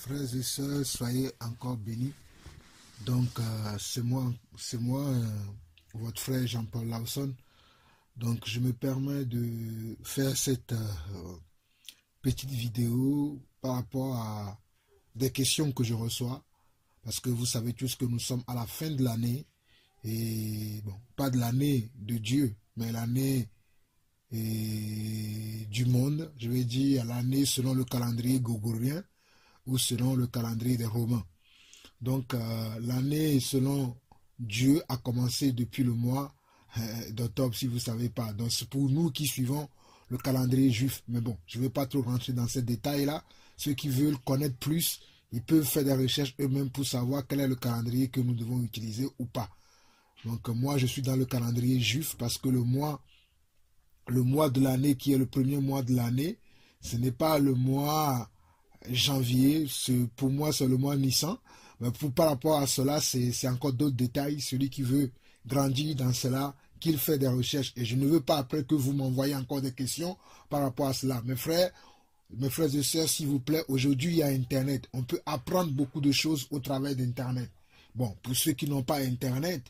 Frères et sœurs, soyez encore bénis. Donc, c'est moi, votre frère Jean-Paul Lawson. Donc, je me permets de faire cette petite vidéo par rapport à des questions que je reçois. Parce que vous savez tous que nous sommes à la fin de l'année. Et bon, pas de l'année de Dieu, mais l'année du monde. Je vais dire l'année selon le calendrier grégorien ou selon le calendrier des Romains. Donc, l'année selon Dieu a commencé depuis le mois d'octobre, si vous ne savez pas. Donc, c'est pour nous qui suivons le calendrier juif. Mais bon, je ne vais pas trop rentrer dans ces détails-là. Ceux qui veulent connaître plus, ils peuvent faire des recherches eux-mêmes pour savoir quel est le calendrier que nous devons utiliser ou pas. Donc, moi, je suis dans le calendrier juif parce que le mois de l'année, qui est le premier mois de l'année, ce n'est pas le mois janvier, pour moi c'est le mois Nissan. Mais par rapport à cela, c'est encore d'autres détails. Celui qui veut grandir dans cela, qu'il fait des recherches. Et je ne veux pas après que vous m'envoyez encore des questions par rapport à cela. Mes frères et sœurs, s'il vous plaît, aujourd'hui il y a Internet. On peut apprendre beaucoup de choses au travers d'Internet. Bon, pour ceux qui n'ont pas Internet,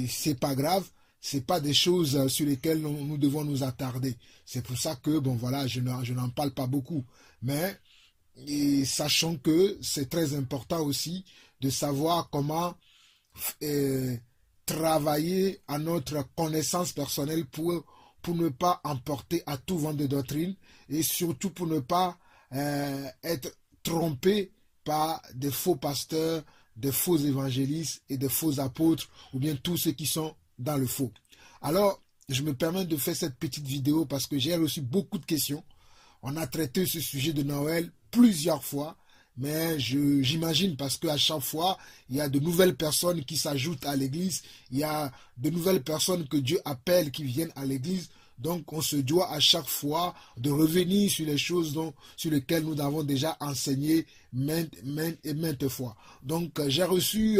c'est pas grave. C'est pas des choses sur lesquelles nous devons nous attarder. C'est pour ça que, bon voilà, je n'en parle pas beaucoup. Mais sachant que c'est très important aussi de savoir comment travailler à notre connaissance personnelle pour ne pas emporter à tout vent de doctrine et surtout pour ne pas être trompé par des faux pasteurs, des faux évangélistes et des faux apôtres ou bien tous ceux qui sont dans le faux. Alors, je me permets de faire cette petite vidéo parce que j'ai reçu beaucoup de questions. On a traité ce sujet de Noël plusieurs fois, mais j'imagine parce qu'à chaque fois, il y a de nouvelles personnes qui s'ajoutent à l'église, il y a de nouvelles personnes que Dieu appelle qui viennent à l'église. Donc, on se doit à chaque fois de revenir sur les choses sur lesquelles nous avons déjà enseigné maintes fois. Donc, j'ai reçu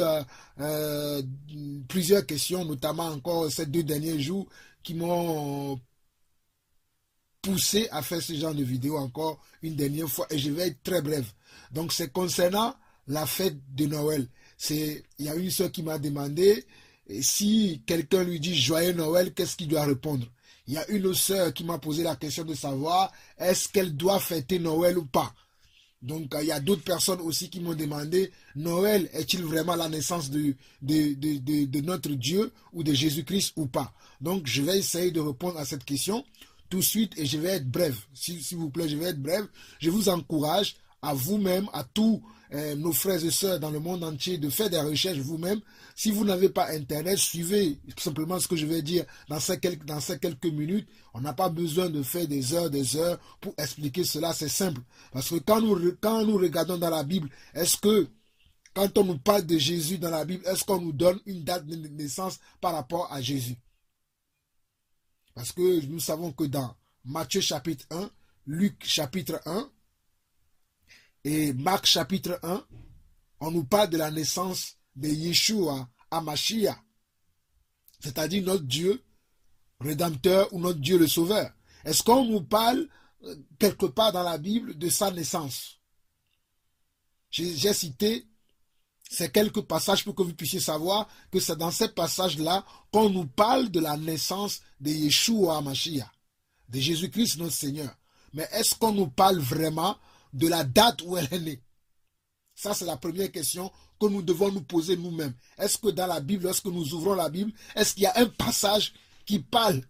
plusieurs questions, notamment encore ces 2 derniers jours, qui m'ont poussé à faire ce genre de vidéo encore une dernière fois. Et je vais être très bref. Donc, c'est concernant la fête de Noël. Il y a une soeur qui m'a demandé si quelqu'un lui dit Joyeux Noël, qu'est-ce qu'il doit répondre? Il y a une autre sœur qui m'a posé la question de savoir est-ce qu'elle doit fêter Noël ou pas. Donc, il y a d'autres personnes aussi qui m'ont demandé Noël est-il vraiment la naissance de notre Dieu ou de Jésus-Christ ou pas. Donc, je vais essayer de répondre à cette question tout de suite et je vais être bref. S'il vous plaît, je vais être bref. Je vous encourage à vous-même, à tous nos frères et sœurs dans le monde entier de faire des recherches vous-même. Si vous n'avez pas Internet, suivez simplement ce que je vais dire dans ces quelques minutes. On n'a pas besoin de faire des heures pour expliquer cela, c'est simple. Parce que quand nous regardons dans la Bible, est-ce que quand on nous parle de Jésus dans la Bible, est-ce qu'on nous donne une date de naissance par rapport à Jésus? Parce que nous savons que dans Matthieu chapitre 1, Luc chapitre 1, et Marc chapitre 1, on nous parle de la naissance de Yeshua HaMashiach, c'est-à-dire notre Dieu rédempteur ou notre Dieu le sauveur. Est-ce qu'on nous parle quelque part dans la Bible de sa naissance? J'ai cité ces quelques passages pour que vous puissiez savoir que c'est dans ces passages-là qu'on nous parle de la naissance de Yeshua HaMashiach, de Jésus-Christ notre Seigneur. Mais est-ce qu'on nous parle vraiment de la date où elle est née? Ça, c'est la première question que nous devons nous poser nous-mêmes. Est-ce que dans la Bible, lorsque nous ouvrons la Bible, est-ce qu'il y a un passage qui parle,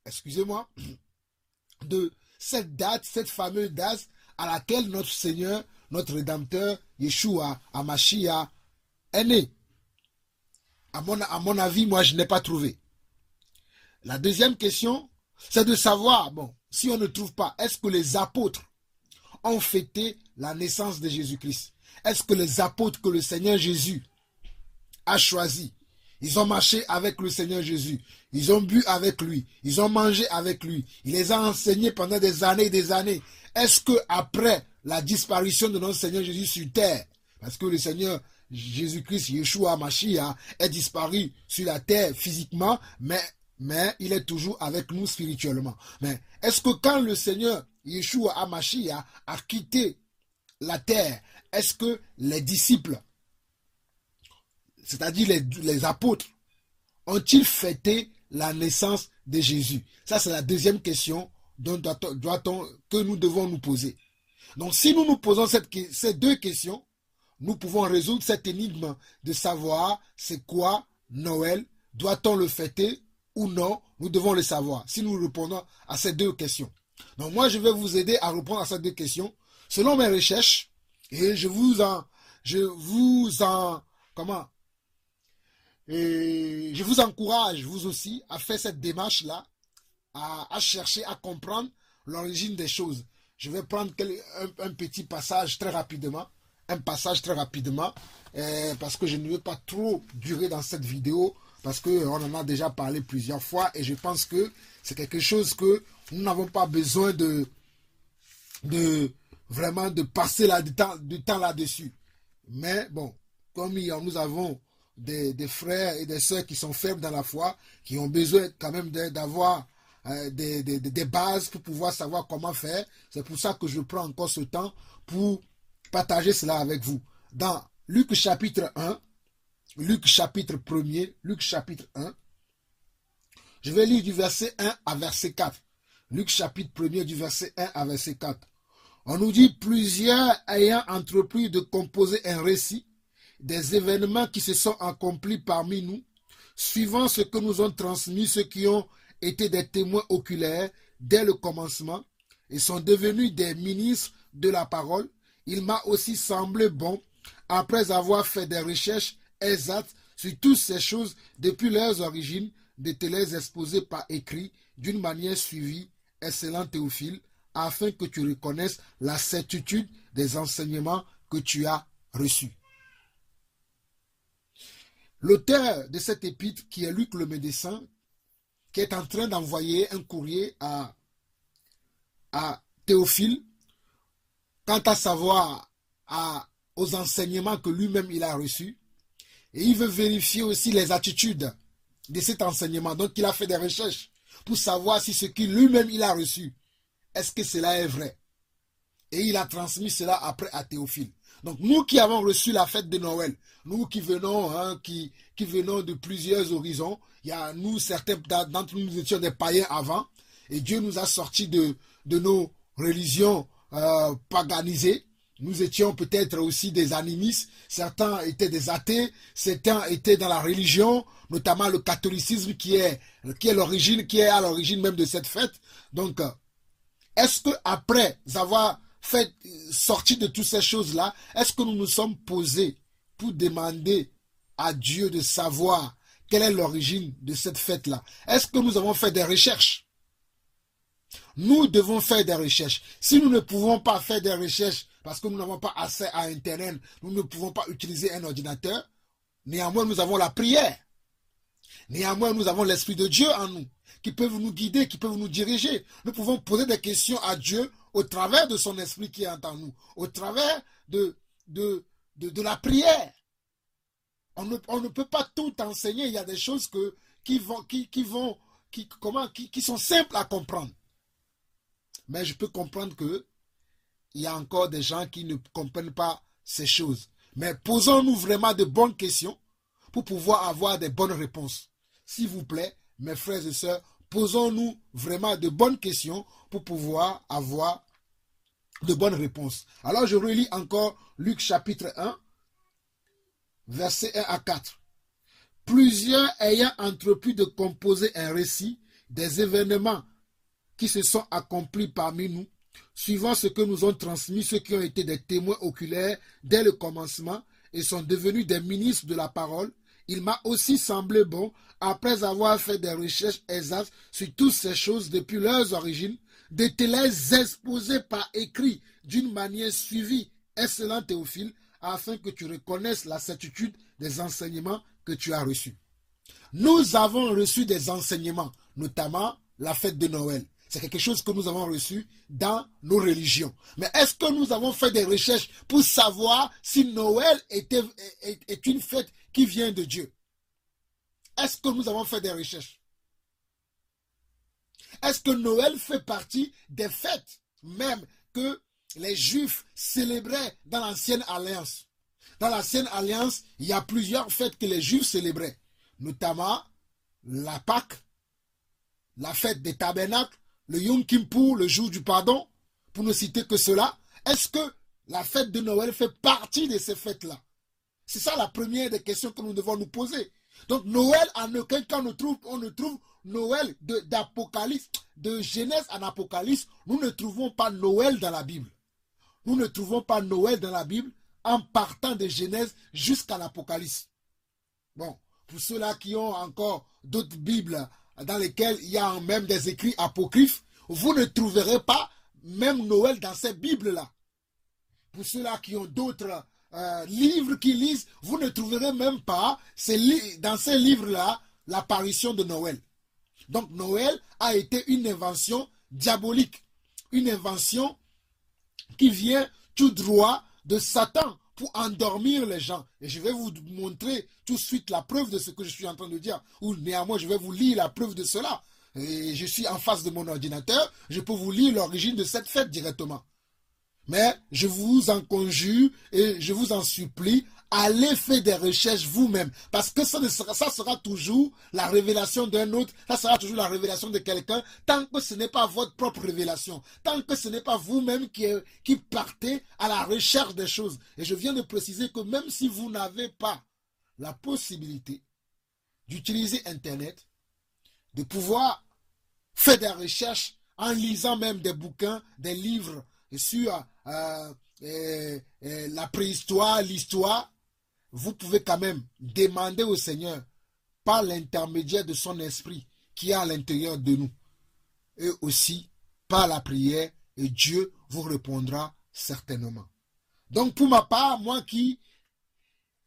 excusez-moi, de cette date, cette fameuse date à laquelle notre Seigneur, notre Rédempteur, Yeshua HaMashiach, est né? À mon avis, moi, je n'ai pas trouvé. La deuxième question, c'est de savoir, bon, si on ne trouve pas, est-ce que les apôtres ont fêté la naissance de Jésus-Christ? Est-ce que les apôtres que le Seigneur Jésus a choisis, ils ont marché avec le Seigneur Jésus, ils ont bu avec lui, ils ont mangé avec lui, il les a enseignés pendant des années et des années. Est-ce que après la disparition de notre Seigneur Jésus sur terre, parce que le Seigneur Jésus-Christ, Yeshua HaMashiach, est disparu sur la terre physiquement, mais il est toujours avec nous spirituellement. Mais est-ce que quand le Seigneur Yeshua HaMashiach a quitté la terre, est-ce que les disciples, c'est-à-dire les apôtres, ont-ils fêté la naissance de Jésus? Ça, c'est la deuxième question que nous devons nous poser. Donc, si nous nous posons ces deux questions, nous pouvons résoudre cette énigme de savoir c'est quoi Noël, doit-on le fêter ou non, nous devons le savoir, si nous répondons à ces deux questions. Donc, moi, je vais vous aider à répondre à ces deux questions selon mes recherches, et je vous encourage, vous aussi, à faire cette démarche-là, à chercher à comprendre l'origine des choses. Je vais prendre un petit passage très rapidement, parce que je ne veux pas trop durer dans cette vidéo, parce qu'on en a déjà parlé plusieurs fois, et je pense que c'est quelque chose que nous n'avons pas besoin vraiment de passer du temps là-dessus. Mais bon, comme nous avons des frères et des sœurs qui sont faibles dans la foi, qui ont besoin quand même d'avoir des bases pour pouvoir savoir comment faire. C'est pour ça que je prends encore ce temps pour partager cela avec vous. Dans Luc chapitre 1, Luc chapitre 1, je vais lire du verset 1 à verset 4. Luc chapitre 1 du verset 1 à verset 4. On nous dit: plusieurs ayant entrepris de composer un récit des événements qui se sont accomplis parmi nous, suivant ce que nous ont transmis ceux qui ont été des témoins oculaires dès le commencement et sont devenus des ministres de la parole, il m'a aussi semblé bon, après avoir fait des recherches exactes sur toutes ces choses depuis leurs origines, de te les exposer par écrit d'une manière suivie, excellent Théophile, afin que tu reconnaisses la certitude des enseignements que tu as reçus. L'auteur de cette épître, qui est Luc le médecin, qui est en train d'envoyer un courrier à Théophile, quant à savoir aux enseignements que lui-même il a reçus, et il veut vérifier aussi les attitudes de cet enseignement. Donc il a fait des recherches pour savoir si ce qu'il lui-même il a reçu, est-ce que cela est vrai? Et il a transmis cela après à Théophile. Donc nous qui avons reçu la fête de Noël, nous qui venons, qui venons de plusieurs horizons, il y a nous, certains d'entre nous, nous étions des païens avant, et Dieu nous a sortis de nos religions paganisées. Nous étions peut-être aussi des animistes, certains étaient des athées, certains étaient dans la religion, notamment le catholicisme qui est à l'origine même de cette fête. Donc, est-ce que après avoir sorti de toutes ces choses-là, est-ce que nous nous sommes posés pour demander à Dieu de savoir quelle est l'origine de cette fête-là? Est-ce que nous avons fait des recherches? Nous devons faire des recherches. Si nous ne pouvons pas faire des recherches parce que nous n'avons pas accès à Internet, nous ne pouvons pas utiliser un ordinateur, néanmoins nous avons la prière. Néanmoins nous avons l'Esprit de Dieu en nous, qui peuvent nous guider, qui peuvent nous diriger. Nous pouvons poser des questions à Dieu au travers de son esprit qui est en nous, au travers de la prière. On ne peut pas tout enseigner. Il y a des choses qui sont simples à comprendre. Mais je peux comprendre qu'il y a encore des gens qui ne comprennent pas ces choses. Mais posons-nous vraiment de bonnes questions pour pouvoir avoir des bonnes réponses. S'il vous plaît, mes frères et sœurs, posons-nous vraiment de bonnes questions pour pouvoir avoir de bonnes réponses. Alors je relis encore Luc chapitre 1, versets 1 à 4. Plusieurs ayant entrepris de composer un récit des événements qui se sont accomplis parmi nous, suivant ce que nous ont transmis ceux qui ont été des témoins oculaires dès le commencement et sont devenus des ministres de la parole, il m'a aussi semblé bon, après avoir fait des recherches exactes sur toutes ces choses depuis leurs origines, de te les exposer par écrit d'une manière suivie, excellent Théophile, afin que tu reconnaisses la certitude des enseignements que tu as reçus. Nous avons reçu des enseignements, notamment la fête de Noël. C'est quelque chose que nous avons reçu dans nos religions. Mais est-ce que nous avons fait des recherches pour savoir si Noël est une fête qui vient de Dieu? Est-ce que nous avons fait des recherches? Est-ce que Noël fait partie des fêtes même que les Juifs célébraient dans l'Ancienne Alliance. Dans l'Ancienne Alliance, il y a plusieurs fêtes que les Juifs célébraient, notamment la Pâque, la fête des tabernacles, le Yom Kippour, le jour du pardon, pour ne citer que cela. Est-ce que la fête de Noël fait partie de ces fêtes-là? C'est ça la première des questions que nous devons nous poser. Donc Noël, en aucun cas on ne trouve Noël d'Apocalypse, de Genèse en Apocalypse, nous ne trouvons pas Noël dans la Bible. Nous ne trouvons pas Noël dans la Bible en partant de Genèse jusqu'à l'Apocalypse. Bon, pour ceux-là qui ont encore d'autres Bibles dans lesquelles il y a même des écrits apocryphes, vous ne trouverez pas même Noël dans ces Bibles-là. Pour ceux-là qui ont d'autres livres qu'ils lisent, vous ne trouverez même pas dans ces livres-là l'apparition de Noël. Donc Noël a été une invention diabolique, une invention qui vient tout droit de Satan pour endormir les gens. Et je vais vous montrer tout de suite la preuve de ce que je suis en train de dire. Ou néanmoins, je vais vous lire la preuve de cela. Et je suis en face de mon ordinateur, je peux vous lire l'origine de cette fête directement. Mais je vous en conjure et je vous en supplie, allez faire des recherches vous-même. Parce que ça sera toujours la révélation d'un autre, ça sera toujours la révélation de quelqu'un, tant que ce n'est pas votre propre révélation, tant que ce n'est pas vous-même qui partez à la recherche des choses. Et je viens de préciser que même si vous n'avez pas la possibilité d'utiliser Internet, de pouvoir faire des recherches en lisant même des bouquins, des livres sur la préhistoire, l'histoire, vous pouvez quand même demander au Seigneur par l'intermédiaire de son esprit qui est à l'intérieur de nous. Et aussi par la prière, et Dieu vous répondra certainement. Donc pour ma part, moi qui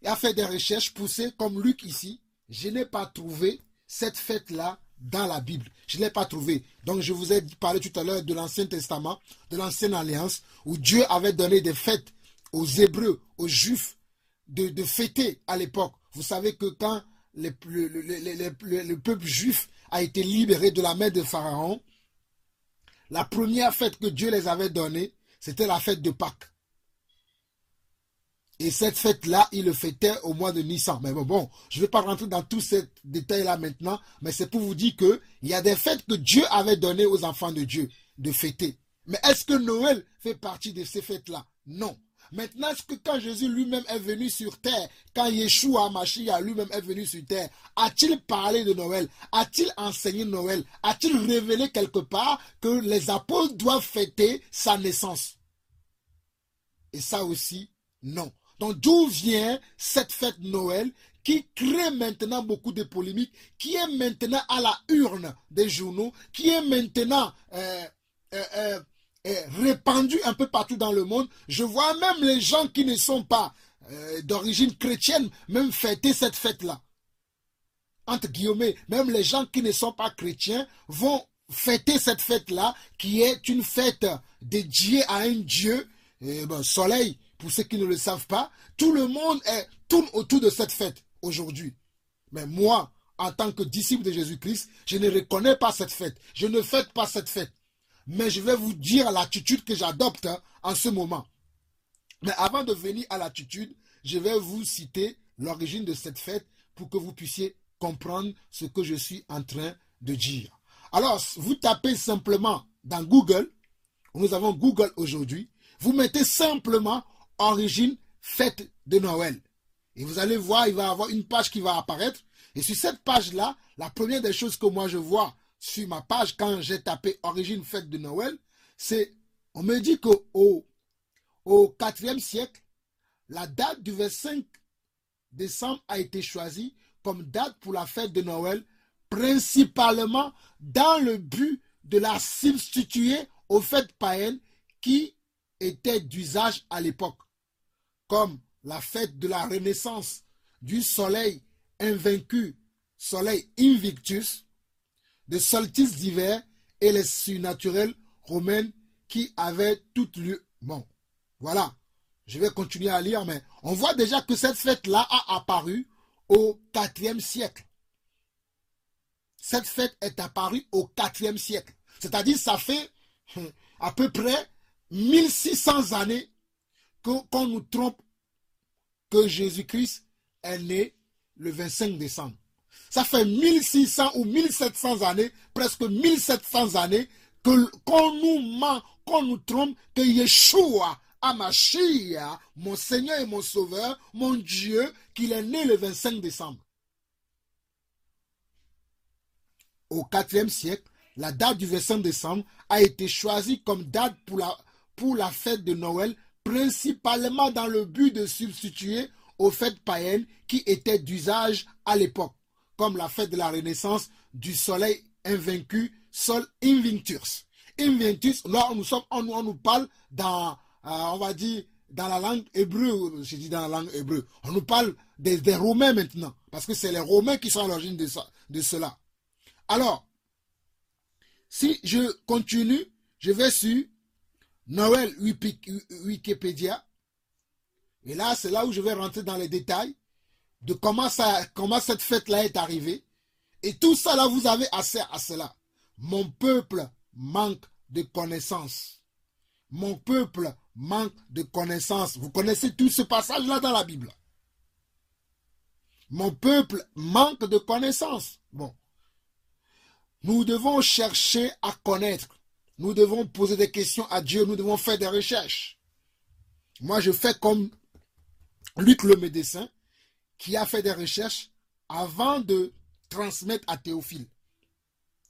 ai fait des recherches poussées comme Luc ici, je n'ai pas trouvé cette fête-là dans la Bible. Je ne l'ai pas trouvé. Donc je vous ai parlé tout à l'heure de l'Ancien Testament, de l'Ancienne Alliance, où Dieu avait donné des fêtes aux Hébreux, aux Juifs, de fêter à l'époque. Vous savez que quand le peuple juif a été libéré de la main de Pharaon, la première fête que Dieu les avait donnée, c'était la fête de Pâques. Et cette fête-là, il le fêtait au mois de Nissan. Mais bon, je ne vais pas rentrer dans tous ces détails-là maintenant, mais c'est pour vous dire qu'il y a des fêtes que Dieu avait données aux enfants de Dieu de fêter. Mais est-ce que Noël fait partie de ces fêtes-là? Non. Maintenant, est-ce que quand Jésus lui-même est venu sur terre, quand Yeshua Mashiach lui-même est venu sur terre, a-t-il parlé de Noël? A-t-il enseigné Noël? A-t-il révélé quelque part que les apôtres doivent fêter sa naissance? Et ça aussi, non. Donc d'où vient cette fête Noël qui crée maintenant beaucoup de polémiques, qui est maintenant à la urne des journaux, qui est maintenant répandue un peu partout dans le monde? Je vois même les gens qui ne sont pas d'origine chrétienne même fêter cette fête-là. Entre guillemets, même les gens qui ne sont pas chrétiens vont fêter cette fête-là, qui est une fête dédiée à un dieu, soleil. Pour ceux qui ne le savent pas, tout le monde tourne autour de cette fête aujourd'hui. Mais moi, en tant que disciple de Jésus-Christ, je ne reconnais pas cette fête. Je ne fête pas cette fête. Mais je vais vous dire l'attitude que j'adopte en ce moment. Mais avant de venir à l'attitude, je vais vous citer l'origine de cette fête pour que vous puissiez comprendre ce que je suis en train de dire. Alors, vous tapez simplement dans Google, nous avons Google aujourd'hui, vous mettez simplement origine fête de Noël. Et vous allez voir, il va y avoir une page qui va apparaître. Et sur cette page-là, la première des choses que moi je vois sur ma page quand j'ai tapé origine fête de Noël, c'est, on me dit qu'au IVe siècle, la date du 25 décembre a été choisie comme date pour la fête de Noël, principalement dans le but de la substituer aux fêtes païennes qui étaient d'usage à l'époque, comme la fête de la renaissance du soleil invaincu, soleil Invictus, de solstice d'hiver et les surnaturelles romaines qui avaient tout lieu. Bon, voilà, je vais continuer à lire, mais on voit déjà que cette fête-là a apparu au IVe siècle. Cette fête est apparue au IVe siècle. C'est-à-dire, ça fait à peu près 1600 années qu'on nous trompe que Jésus-Christ est né le 25 décembre. Ça fait 1600 ou 1700 années, presque 1700 années, qu'on nous ment, qu'on nous trompe, que Yeshua, Hamashiach, mon Seigneur et mon Sauveur, mon Dieu, qu'il est né le 25 décembre. Au IVe siècle, la date du 25 décembre a été choisie comme date pour la fête de Noël, principalement dans le but de substituer aux fêtes païennes qui étaient d'usage à l'époque, comme la fête de la Renaissance du soleil invaincu, Sol Invictus. Invictus, là on nous parle dans, on va dire, dans la langue hébreu, je dis dans la langue hébreu, on nous parle des Romains maintenant, parce que c'est les Romains qui sont à l'origine de cela. Alors, si je continue, je vais sur Noël Wikipédia. Et là, c'est là où je vais rentrer dans les détails de comment cette fête-là est arrivée. Et tout ça, là, vous avez assez à cela. Mon peuple manque de connaissances. Mon peuple manque de connaissances. Vous connaissez tout ce passage-là dans la Bible. Mon peuple manque de connaissances. Bon. Nous devons chercher à connaître. Nous devons poser des questions à Dieu. Nous devons faire des recherches. Moi, je fais comme Luc le médecin qui a fait des recherches avant de transmettre à Théophile.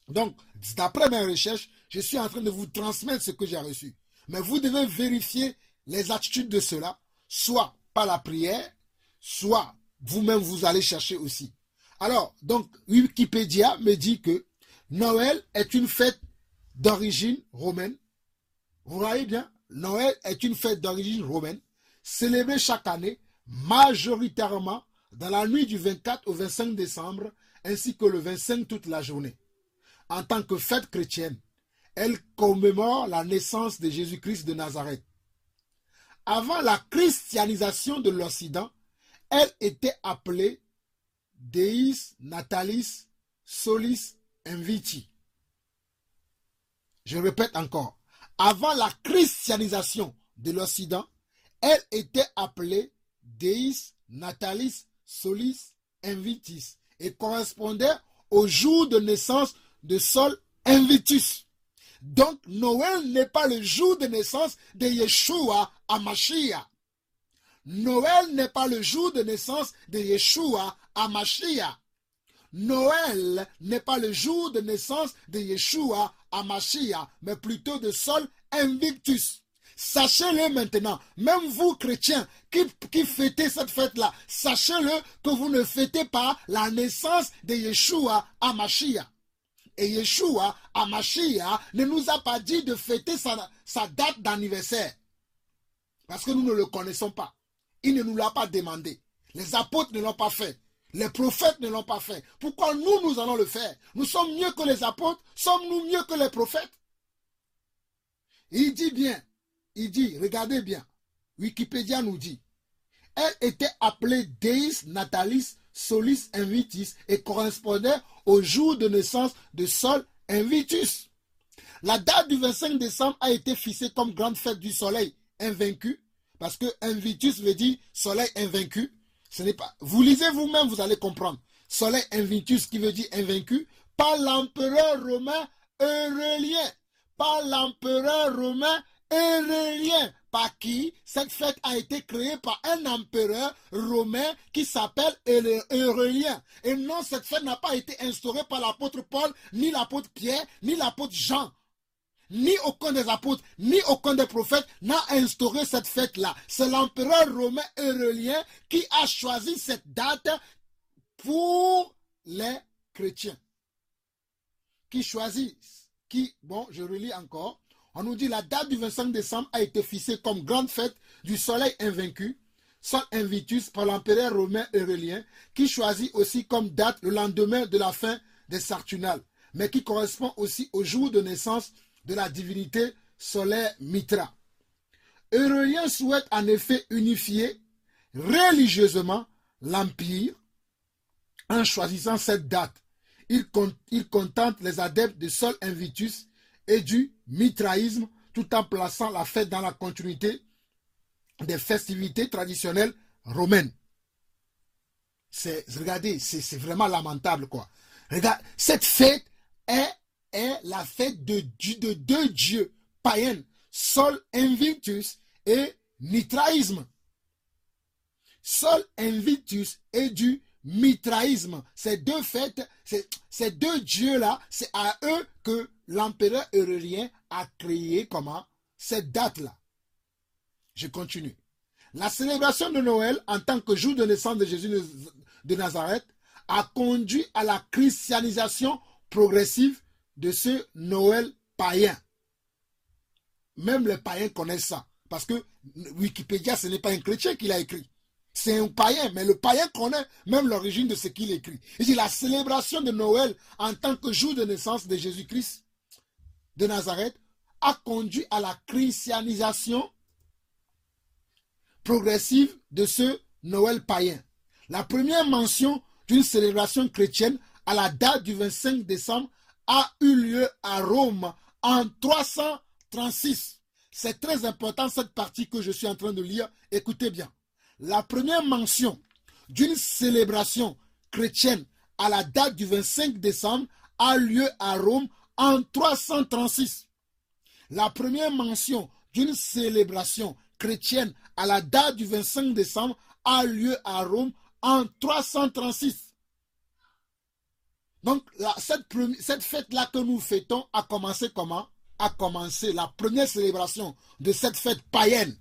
Donc, d'après mes recherches, je suis en train de vous transmettre ce que j'ai reçu. Mais vous devez vérifier les attitudes de cela, soit par la prière, soit vous-même vous allez chercher aussi. Alors, donc, Wikipédia me dit que Noël est une fête d'origine romaine. Vous voyez bien, Noël est une fête d'origine romaine, célébrée chaque année, majoritairement dans la nuit du 24 au 25 décembre, ainsi que le 25 toute la journée. En tant que fête chrétienne, elle commémore la naissance de Jésus-Christ de Nazareth. Avant la christianisation de l'Occident, elle était appelée Deis Natalis Solis Inviti. Je répète encore. Avant la christianisation de l'Occident, elle était appelée Deis Natalis Solis Invitis et correspondait au jour de naissance de Sol Invitus. Donc, Noël n'est pas le jour de naissance de Yeshua Hamashiach. Noël n'est pas le jour de naissance de Yeshua Hamashiach. Noël n'est pas le jour de naissance de Yeshua Hamashiach, mais plutôt de Sol Invictus. Sachez-le maintenant, même vous chrétiens qui fêtez cette fête-là, sachez-le que vous ne fêtez pas la naissance de Yeshua Hamashiach. Et Yeshua Hamashiach ne nous a pas dit de fêter sa date d'anniversaire. Parce que nous ne le connaissons pas. Il ne nous l'a pas demandé. Les apôtres ne l'ont pas fait. Les prophètes ne l'ont pas fait. Pourquoi nous allons le faire? Nous sommes mieux que les apôtres? Sommes-nous mieux que les prophètes? Il dit bien, regardez bien, Wikipédia nous dit, elle était appelée Deis Natalis Solis Invitis et correspondait au jour de naissance de Sol Invitus. La date du 25 décembre a été fixée comme grande fête du soleil invaincu, parce que Invitus veut dire soleil invaincu. Ce n'est pas. Vous lisez vous-même, vous allez comprendre. Soleil Invitus qui veut dire invaincu par l'empereur romain Aurélien. Par l'empereur romain Aurélien. Par qui? Cette fête a été créée par un empereur romain qui s'appelle Aurélien. Et non, cette fête n'a pas été instaurée par l'apôtre Paul, ni l'apôtre Pierre, ni l'apôtre Jean. Ni aucun des apôtres, ni aucun des prophètes n'a instauré cette fête-là. C'est l'empereur romain Aurélien qui a choisi cette date pour les chrétiens. Bon, je relis encore. On nous dit la date du 25 décembre a été fixée comme grande fête du soleil invaincu, Sol Invitus, par l'empereur romain Aurélien, qui choisit aussi comme date le lendemain de la fin des Saturnales, mais qui correspond aussi au jour de naissance de la divinité solaire Mitra. Aurélien souhaite en effet unifier religieusement l'Empire en choisissant cette date. Il contente les adeptes de Sol Invitus et du mitraïsme tout en plaçant la fête dans la continuité des festivités traditionnelles romaines. Regardez, c'est vraiment lamentable, quoi. Regarde, cette fête est la fête de deux dieux païens, Sol Invictus et Mithraïsme. Sol Invictus et du Mithraïsme. Ces deux fêtes, ces deux dieux-là, c'est à eux que l'empereur Aurélien a créé comment? Cette date-là. Je continue. La célébration de Noël en tant que jour de naissance de Jésus de Nazareth a conduit à la christianisation progressive de ce Noël païen. Même les païens connaissent ça. Parce que Wikipédia, ce n'est pas un chrétien qui l'a écrit. C'est un païen, mais le païen connaît même l'origine de ce qu'il écrit. Il dit la célébration de Noël en tant que jour de naissance de Jésus-Christ de Nazareth a conduit à la christianisation progressive de ce Noël païen. La première mention d'une célébration chrétienne à la date du 25 décembre a eu lieu à Rome en 336. C'est très important cette partie que je suis en train de lire. Écoutez bien. La première mention d'une célébration chrétienne à la date du 25 décembre a lieu à Rome en 336. La première mention d'une célébration chrétienne à la date du 25 décembre a lieu à Rome en 336. Donc, cette fête-là que nous fêtons a commencé comment? A commencé la première célébration de cette fête païenne,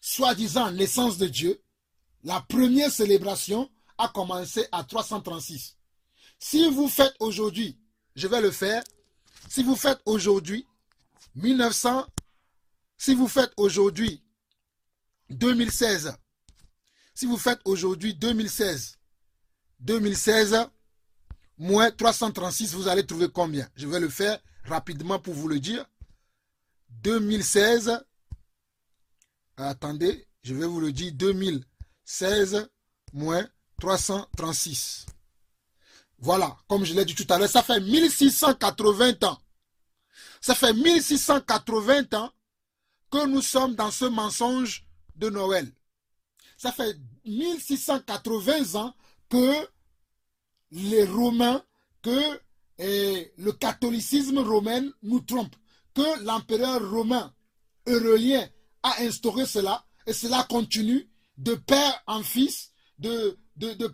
soi-disant naissance de Dieu. La première célébration a commencé à 336. Si vous faites aujourd'hui, je vais le faire, si vous faites aujourd'hui 1900, si vous faites aujourd'hui 2016, si vous faites aujourd'hui 2016 moins 336, vous allez trouver combien? Je vais le faire rapidement pour vous le dire. 2016, attendez, je vais vous le dire, 2016 moins 336. Voilà, comme je l'ai dit tout à l'heure, ça fait 1680 ans. Ça fait 1680 ans que nous sommes dans ce mensonge de Noël. Ça fait 1680 ans que les Romains, que le catholicisme romain nous trompe, que l'empereur romain Aurélien a instauré cela, et cela continue de père en fils, de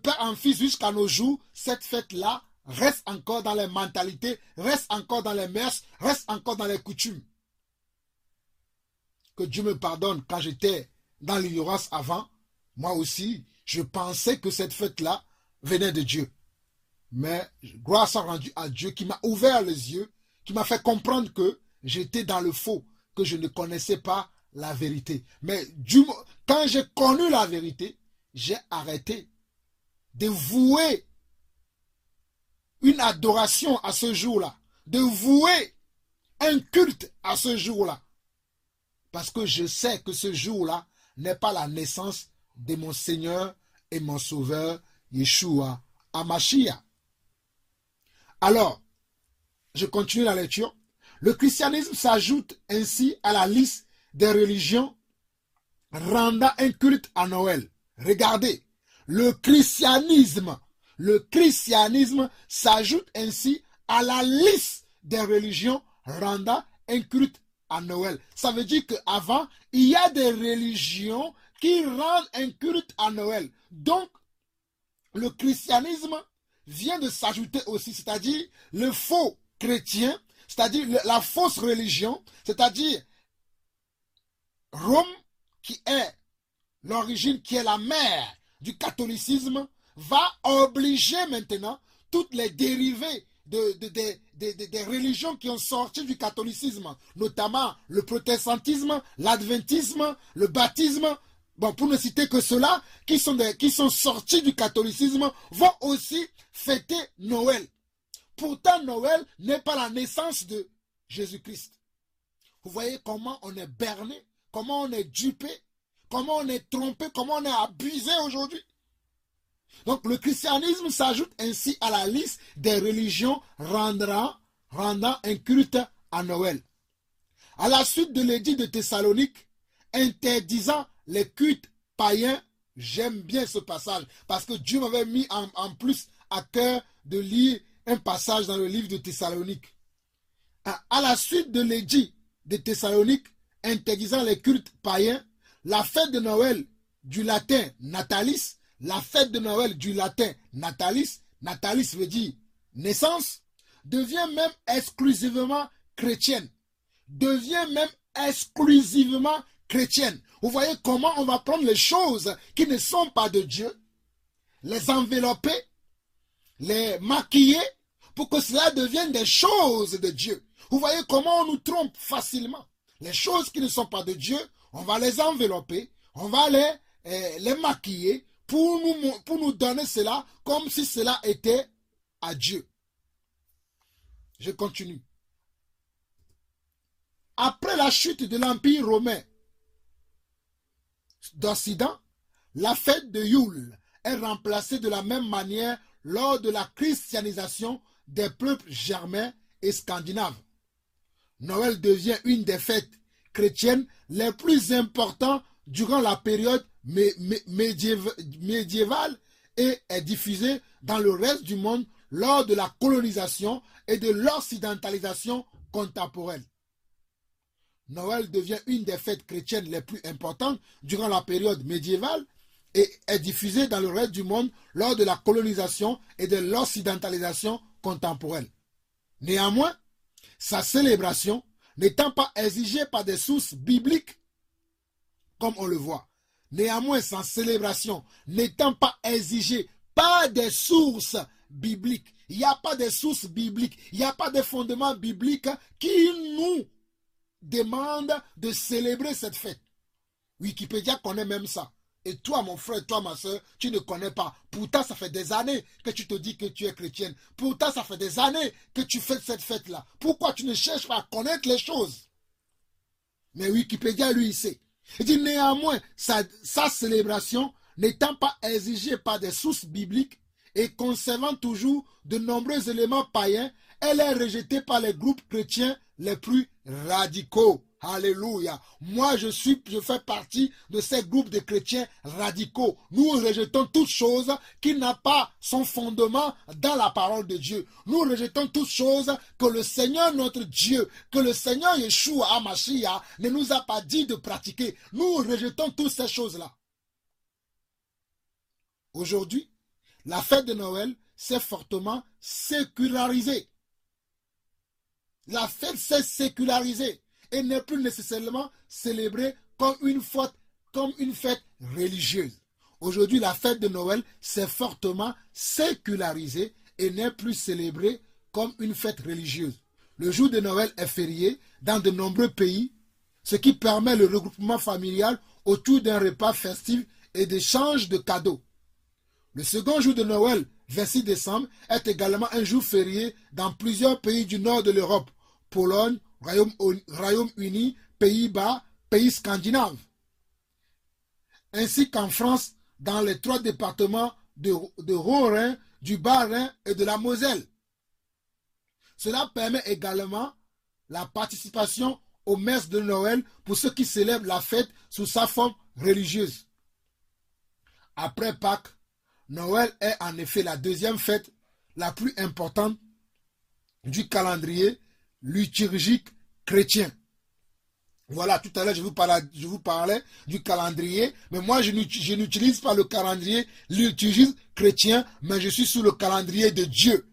père en fils jusqu'à nos jours. Cette fête-là reste encore dans les mentalités, reste encore dans les mœurs, reste encore dans les coutumes. Que Dieu me pardonne, quand j'étais dans l'ignorance avant, moi aussi, je pensais que cette fête-là venait de Dieu. Mais gloire soit rendue à Dieu qui m'a ouvert les yeux, qui m'a fait comprendre que j'étais dans le faux, que je ne connaissais pas la vérité. Mais Dieu, quand j'ai connu la vérité, j'ai arrêté de vouer une adoration à ce jour-là, de vouer un culte à ce jour-là. Parce que je sais que ce jour-là n'est pas la naissance de mon Seigneur et mon Sauveur, Yeshua HaMashiach. Alors, je continue la lecture. Le christianisme s'ajoute ainsi à la liste des religions rendant un culte à Noël. Regardez, le christianisme s'ajoute ainsi à la liste des religions rendant un culte à Noël. Ça veut dire qu'avant, il y a des religions qui rendent un culte à Noël. Donc, le christianisme vient de s'ajouter aussi, c'est-à-dire le faux chrétien, c'est-à-dire la fausse religion, c'est-à-dire Rome, qui est l'origine, qui est la mère du catholicisme, va obliger maintenant toutes les dérivées des religions qui ont sorti du catholicisme, notamment le protestantisme, l'adventisme, le baptisme. Bon, pour ne citer que ceux-là qui sont sortis du catholicisme, vont aussi fêter Noël. Pourtant, Noël n'est pas la naissance de Jésus-Christ. Vous voyez comment on est berné, comment on est dupé, comment on est trompé, comment on est abusé aujourd'hui. Donc, le christianisme s'ajoute ainsi à la liste des religions rendant un culte à Noël. À la suite de l'édit de Thessalonique, interdisant les cultes païens, j'aime bien ce passage, parce que Dieu m'avait mis en plus à cœur de lire un passage dans le livre de Thessalonique. À la suite de l'édit de Thessalonique, interdisant les cultes païens, la fête de Noël du latin Natalis, la fête de Noël du latin Natalis, Natalis veut dire naissance, devient même exclusivement chrétienne. Devient même exclusivement chrétienne. Vous voyez comment on va prendre les choses qui ne sont pas de Dieu, les envelopper, les maquiller, pour que cela devienne des choses de Dieu. Vous voyez comment on nous trompe facilement. Les choses qui ne sont pas de Dieu, on va les envelopper, on va les maquiller pour nous donner cela comme si cela était à Dieu. Je continue. Après la chute de l'Empire romain d'Occident, la fête de Yule est remplacée de la même manière lors de la christianisation des peuples germains et scandinaves. Noël devient une des fêtes chrétiennes les plus importantes durant la période médiévale et est diffusée dans le reste du monde lors de la colonisation et de l'occidentalisation contemporaine. Noël devient une des fêtes chrétiennes les plus importantes durant la période médiévale et est diffusée dans le reste du monde lors de la colonisation et de l'occidentalisation contemporaine. Néanmoins, sa célébration n'étant pas exigée par des sources bibliques, comme on le voit. Néanmoins, sa célébration n'étant pas exigée par des sources bibliques. Il n'y a pas de sources bibliques, il n'y a pas de fondements bibliques qui nous demandent de célébrer cette fête. Wikipédia connaît même ça. Et toi, mon frère, toi, ma soeur, tu ne connais pas. Pourtant, ça fait des années que tu te dis que tu es chrétienne. Pourtant, ça fait des années que tu fais cette fête-là. Pourquoi tu ne cherches pas à connaître les choses? Mais Wikipédia, lui, il sait. Il dit néanmoins, sa célébration n'étant pas exigée par des sources bibliques et conservant toujours de nombreux éléments païens, elle est rejetée par les groupes chrétiens les plus radicaux. Alléluia. Moi, je fais partie de ces groupes de chrétiens radicaux. Nous rejetons toute chose qui n'a pas son fondement dans la parole de Dieu. Nous rejetons toute chose que le Seigneur notre Dieu, que le Seigneur Yeshua HaMashiach ne nous a pas dit de pratiquer. Nous rejetons toutes ces choses-là. Aujourd'hui, la fête de Noël s'est fortement sécularisée. La fête s'est sécularisée et n'est plus nécessairement célébrée comme une fête religieuse. Aujourd'hui, la fête de Noël s'est fortement sécularisée et n'est plus célébrée comme une fête religieuse. Le jour de Noël est férié dans de nombreux pays, ce qui permet le regroupement familial autour d'un repas festif et d'échange de cadeaux. Le second jour de Noël, 26 décembre, est également un jour férié dans plusieurs pays du nord de l'Europe, Pologne, Royaume-Uni, Pays-Bas, pays scandinaves. Ainsi qu'en France, dans les 3 départements de Haut-Rhin, du Bas-Rhin et de la Moselle. Cela permet également la participation aux messes de Noël pour ceux qui célèbrent la fête sous sa forme religieuse. Après Pâques, Noël est en effet la deuxième fête la plus importante du calendrier liturgique chrétien. Voilà, tout à l'heure je vous parlais du calendrier, mais moi je n'utilise pas le calendrier liturgique chrétien, mais je suis sous le calendrier de Dieu.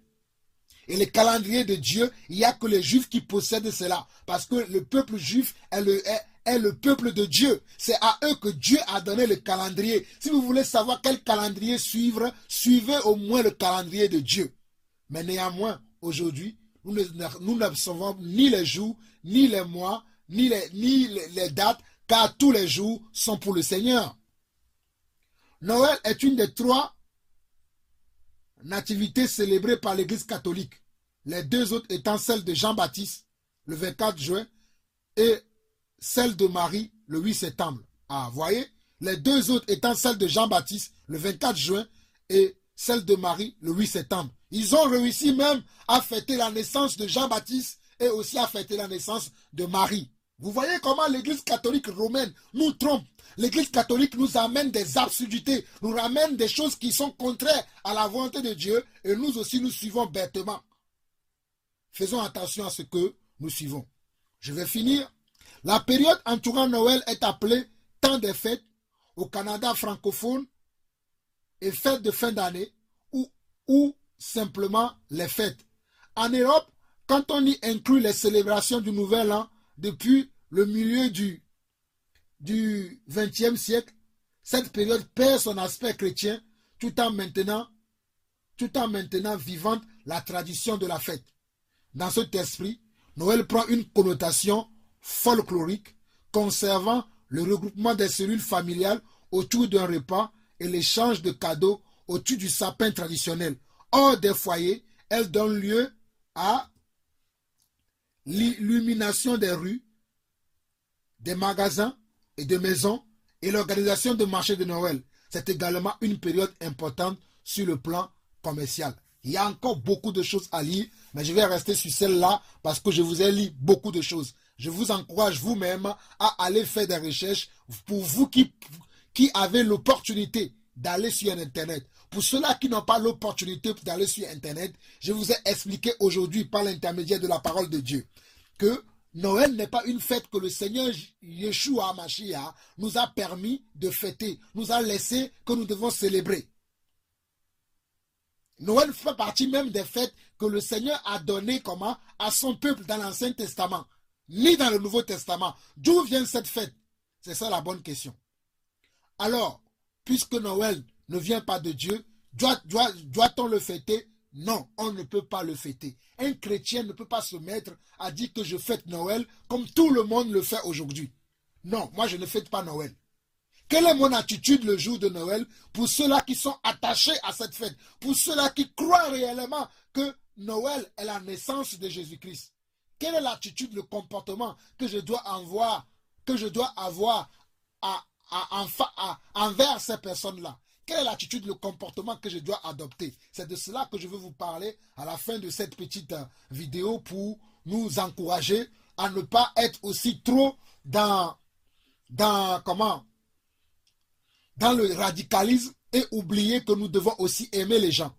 Et le calendrier de Dieu, il n'y a que les Juifs qui possèdent cela, parce que le peuple juif est le peuple de Dieu. C'est à eux que Dieu a donné le calendrier. Si vous voulez savoir quel calendrier suivre, suivez au moins le calendrier de Dieu. Mais néanmoins, aujourd'hui, nous n'observons ni les jours, ni les mois, ni les dates, car tous les jours sont pour le Seigneur. Noël est une des 3 nativités célébrées par l'Église catholique. Les 2 autres étant celle de Jean-Baptiste, le 24 juin, et celle de Marie, le 8 septembre. Ah, voyez? Les 2 autres étant celle de Jean-Baptiste, le 24 juin, et celle de Marie, le 8 septembre. Ils ont réussi même à fêter la naissance de Jean-Baptiste et aussi à fêter la naissance de Marie. Vous voyez comment l'église catholique romaine nous trompe. L'église catholique nous amène des absurdités, nous ramène des choses qui sont contraires à la volonté de Dieu et nous aussi nous suivons bêtement. Faisons attention à ce que nous suivons. Je vais finir. La période entourant Noël est appelée temps des fêtes au Canada francophone et fêtes de fin d'année ou simplement les fêtes. En Europe, quand on y inclut les célébrations du Nouvel An depuis le milieu du XXe siècle, cette période perd son aspect chrétien tout en maintenant vivante la tradition de la fête. Dans cet esprit, Noël prend une connotation folklorique, conservant le regroupement des cellules familiales autour d'un repas et l'échange de cadeaux autour du sapin traditionnel. Hors des foyers, elle donne lieu à l'illumination des rues, des magasins et de maisons et l'organisation de marchés de Noël. C'est également une période importante sur le plan commercial. Il y a encore beaucoup de choses à lire, mais je vais rester sur celle-là parce que je vous ai lu beaucoup de choses. Je vous encourage vous-même à aller faire des recherches pour vous qui avez l'opportunité d'aller sur Internet. Pour ceux-là qui n'ont pas l'opportunité d'aller sur Internet, je vous ai expliqué aujourd'hui par l'intermédiaire de la parole de Dieu que Noël n'est pas une fête que le Seigneur Yeshua Mashiach nous a permis de fêter, nous a laissé que nous devons célébrer. Noël fait partie même des fêtes que le Seigneur a données à son peuple dans l'Ancien Testament, ni dans le Nouveau Testament. D'où vient cette fête? C'est ça la bonne question. Alors, puisque Noël ne vient pas de Dieu, doit-on le fêter? Non, on ne peut pas le fêter. Un chrétien ne peut pas se mettre à dire que je fête Noël comme tout le monde le fait aujourd'hui. Non, moi je ne fête pas Noël. Quelle est mon attitude le jour de Noël pour ceux-là qui sont attachés à cette fête, pour ceux-là qui croient réellement que Noël est la naissance de Jésus-Christ? Quelle est l'attitude, le comportement que je dois avoir envers ces personnes-là? Quelle est l'attitude, le comportement que je dois adopter? C'est de cela que je veux vous parler à la fin de cette petite vidéo pour nous encourager à ne pas être aussi trop dans le radicalisme et oublier que nous devons aussi aimer les gens.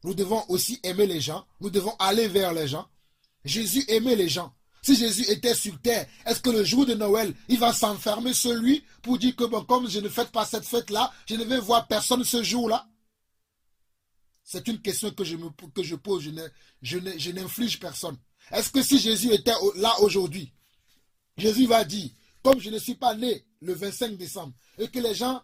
Nous devons aussi aimer les gens. Nous devons aller vers les gens. Jésus aimait les gens. Si Jésus était sur terre, est-ce que le jour de Noël, il va s'enfermer celui pour dire que bon, comme je ne fête pas cette fête-là, je ne vais voir personne ce jour-là? C'est une question que je pose, je n'inflige personne. Est-ce que si Jésus était là aujourd'hui, Jésus va dire, comme je ne suis pas né le 25 décembre, et que les gens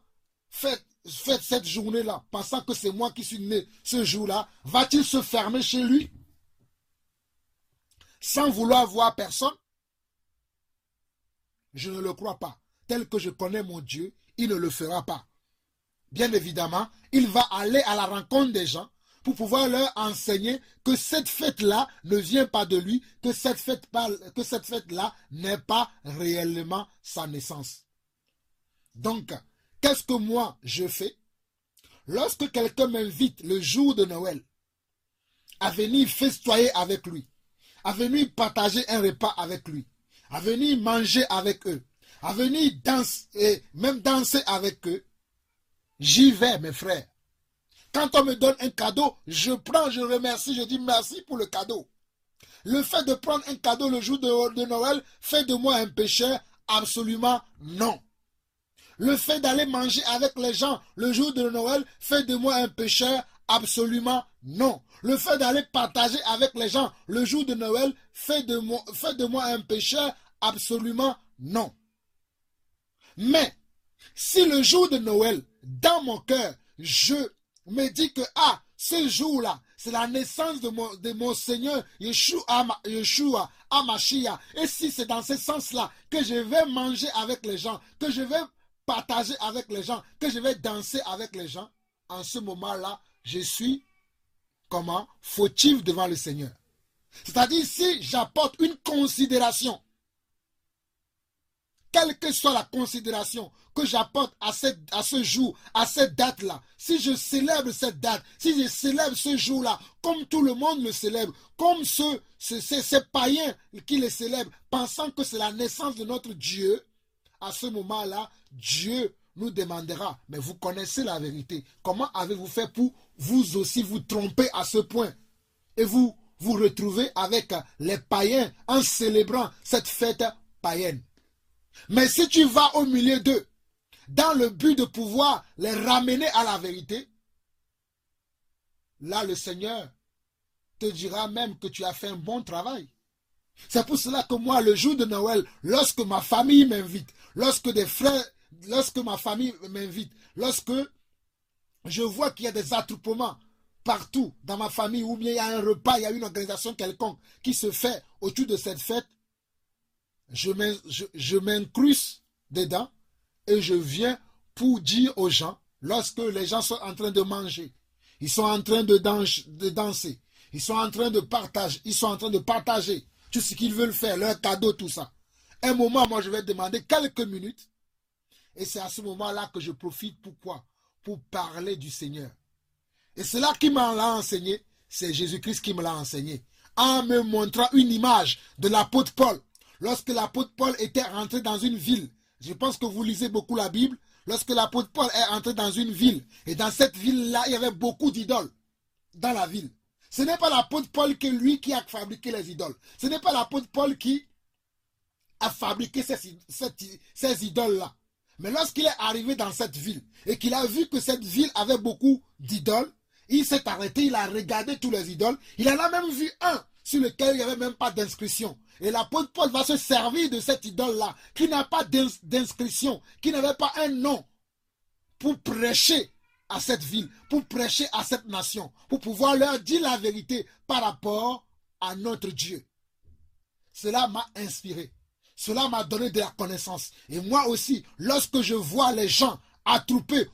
fêtent cette journée-là, pensant que c'est moi qui suis né ce jour-là, va-t-il se fermer chez lui sans vouloir voir personne? Je ne le crois pas. Tel que je connais mon Dieu, il ne le fera pas. Bien évidemment, il va aller à la rencontre des gens pour pouvoir leur enseigner que cette fête-là ne vient pas de lui, que cette fête-là n'est pas réellement sa naissance. Donc, qu'est-ce que moi je fais? Lorsque quelqu'un m'invite le jour de Noël à venir festoyer avec lui, à venir partager un repas avec lui, à venir manger avec eux, à venir danser, et même danser avec eux, j'y vais, mes frères. Quand on me donne un cadeau, je prends, je remercie, je dis merci pour le cadeau. Le fait de prendre un cadeau le jour de Noël fait de moi un pécheur? Absolument non. Le fait d'aller manger avec les gens le jour de Noël fait de moi un pécheur? Absolument non. Le fait d'aller partager avec les gens le jour de Noël fait de moi un pécheur? Absolument non. Mais si le jour de Noël, dans mon cœur, je me dis que ce jour-là, c'est la naissance de mon Seigneur Yeshua HaMashiach, et si c'est dans ce sens-là que je vais manger avec les gens, que je vais partager avec les gens, que je vais danser avec les gens, en ce moment-là, je suis fautif devant le Seigneur. C'est-à-dire, si j'apporte une considération, quelle que soit la considération que j'apporte à ce jour, à cette date-là, si je célèbre cette date, si je célèbre ce jour-là, comme tout le monde le célèbre, comme ces païens qui les célèbrent, pensant que c'est la naissance de notre Dieu, à ce moment-là, Dieu nous demandera, mais vous connaissez la vérité. Comment avez-vous fait pour vous aussi vous tromper à ce point et vous vous retrouvez avec les païens en célébrant cette fête païenne? Mais si tu vas au milieu d'eux, dans le but de pouvoir les ramener à la vérité, là le Seigneur te dira même que tu as fait un bon travail. C'est pour cela que moi, le jour de Noël, lorsque ma famille m'invite, lorsque des frères, lorsque ma famille m'invite, lorsque je vois qu'il y a des attroupements partout dans ma famille, ou bien il y a un repas, il y a une organisation quelconque qui se fait autour de cette fête, je m'incruste dedans et je viens pour dire aux gens, lorsque les gens sont en train de manger, ils sont en train de danser, ils sont en train de partager tout ce qu'ils veulent faire, leurs cadeaux, tout ça. Un moment, moi, je vais demander quelques minutes. Et c'est à ce moment-là que je profite. Pourquoi? Pour parler du Seigneur. Et c'est là qui m'a enseigné. C'est Jésus-Christ qui me l'a enseigné. En me montrant une image de l'apôtre Paul. Lorsque l'apôtre Paul était rentré dans une ville. Je pense que vous lisez beaucoup la Bible. Lorsque l'apôtre Paul est entré dans une ville. Et dans cette ville-là, il y avait beaucoup d'idoles. Dans la ville. Ce n'est pas l'apôtre Paul qui a fabriqué les idoles. Ce n'est pas l'apôtre Paul qui a fabriqué ces idoles-là. Mais lorsqu'il est arrivé dans cette ville et qu'il a vu que cette ville avait beaucoup d'idoles, il s'est arrêté, il a regardé tous les idoles. Il en a même vu un sur lequel il n'y avait même pas d'inscription. Et l'apôtre Paul va se servir de cette idole-là qui n'a pas d'inscription, qui n'avait pas un nom, pour prêcher à cette ville, pour prêcher à cette nation, pour pouvoir leur dire la vérité par rapport à notre Dieu. Cela m'a inspiré. Cela m'a donné de la connaissance. Et moi aussi, lorsque je vois les gens attroupés,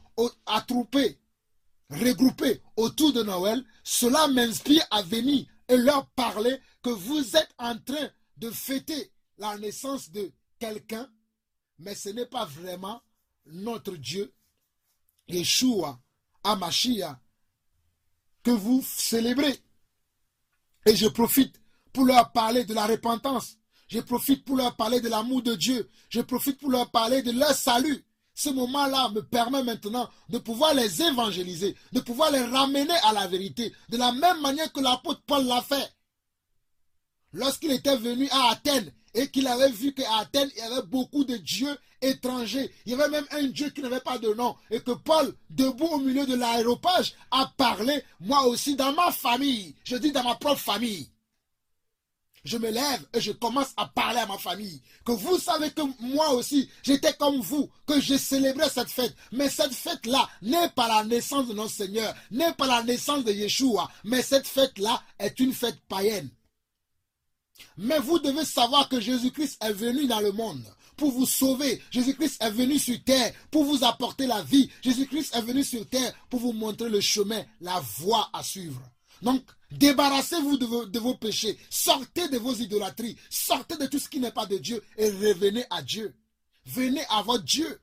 regroupés autour de Noël, cela m'inspire à venir et leur parler que vous êtes en train de fêter la naissance de quelqu'un, mais ce n'est pas vraiment notre Dieu, Yeshua, Hamashiach, que vous célébrez. Et je profite pour leur parler de la repentance. Je profite pour leur parler de l'amour de Dieu. Je profite pour leur parler de leur salut. Ce moment-là me permet maintenant de pouvoir les évangéliser, de pouvoir les ramener à la vérité, de la même manière que l'apôtre Paul l'a fait. Lorsqu'il était venu à Athènes et qu'il avait vu qu'à Athènes, il y avait beaucoup de dieux étrangers. Il y avait même un dieu qui n'avait pas de nom. Et que Paul, debout au milieu de l'aéropage, a parlé, moi aussi, dans ma famille. Je dis dans ma propre famille. Je me lève et je commence à parler à ma famille. Que vous savez que moi aussi, j'étais comme vous, que je célébrais cette fête. Mais cette fête-là n'est pas la naissance de notre Seigneur, n'est pas la naissance de Yeshua. Mais cette fête-là est une fête païenne. Mais vous devez savoir que Jésus-Christ est venu dans le monde pour vous sauver. Jésus-Christ est venu sur terre pour vous apporter la vie. Jésus-Christ est venu sur terre pour vous montrer le chemin, la voie à suivre. Donc, débarrassez-vous de vos péchés, sortez de vos idolâtries, sortez de tout ce qui n'est pas de Dieu et revenez à Dieu. Venez à votre Dieu.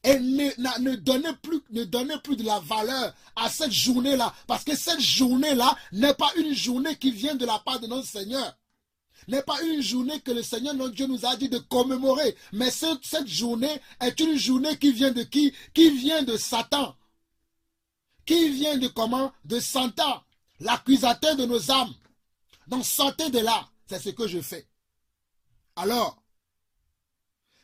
Et ne donnez plus de la valeur à cette journée-là, parce que cette journée-là n'est pas une journée qui vient de la part de notre Seigneur. N'est pas une journée que le Seigneur notre Dieu nous a dit de commémorer, mais cette journée est une journée qui vient de qui? Qui vient de Satan. Qui vient de comment? De Satan, l'accusateur de nos âmes. Donc sortez de là, c'est ce que je fais. Alors,